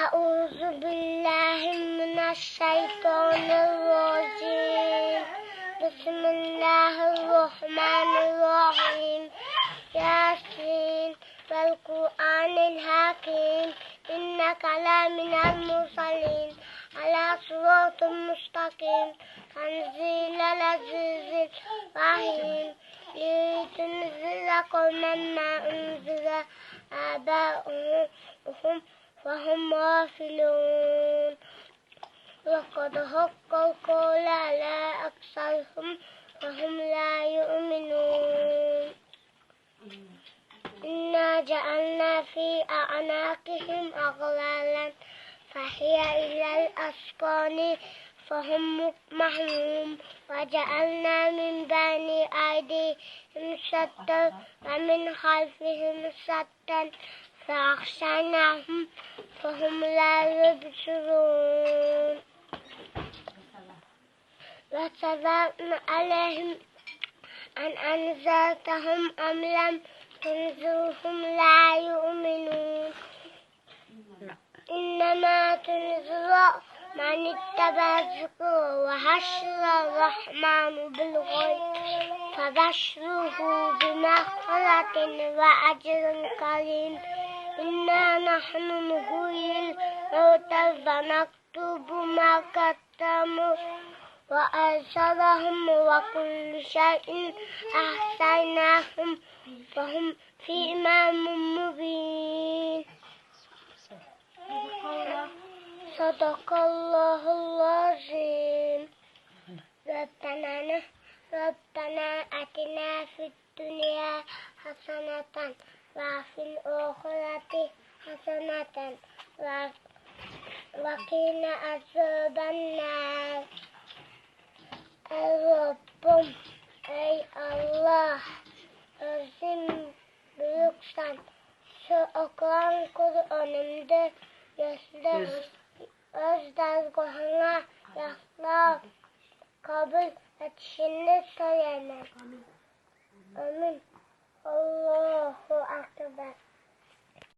أعوذ بالله من الشيطان الرجيم. بسم الله الرحمن الرحيم. ياسين والقرآن الحكيم إنك لمن المرسلين على صراط مستقيم تنزيل العزيز الرحيم لتنذر قوما ما أنذر آباؤهم فهم غافلون. لقد حق القول على أكثرهم فهم لا يؤمنون. إنا جعلنا في أعناقهم أغلالا فهي إلى الأذقان فهم مقمحون. وجعلنا من بين أيديهم سدا ومن خلفهم سدا فأغشيناهم فهم لا يبصرون. وسواء عليهم أن أنذرتهم أم لم تنذرهم لا يؤمنون. إنما تنذر من اتبع الذكر وخشي الرحمن بالغيب فبشره بمغفرة وأجر كريم. إنا نحن نحيي الموتى ونكتب ما قدموا وآثارهم وكل شيء أحصيناه فهم في إمام مبين. صدق الله العظيم. ربنا آتنا في الدنيا حسنة وفي الآخرة حسنة وقنا عذاب النار. رب ey Allah, özüm büyüksen, şu okuyan Kur'an'ımda göster, öz dergahına yakla, kabul etişini söylemem. Amin. Allahu Ekber.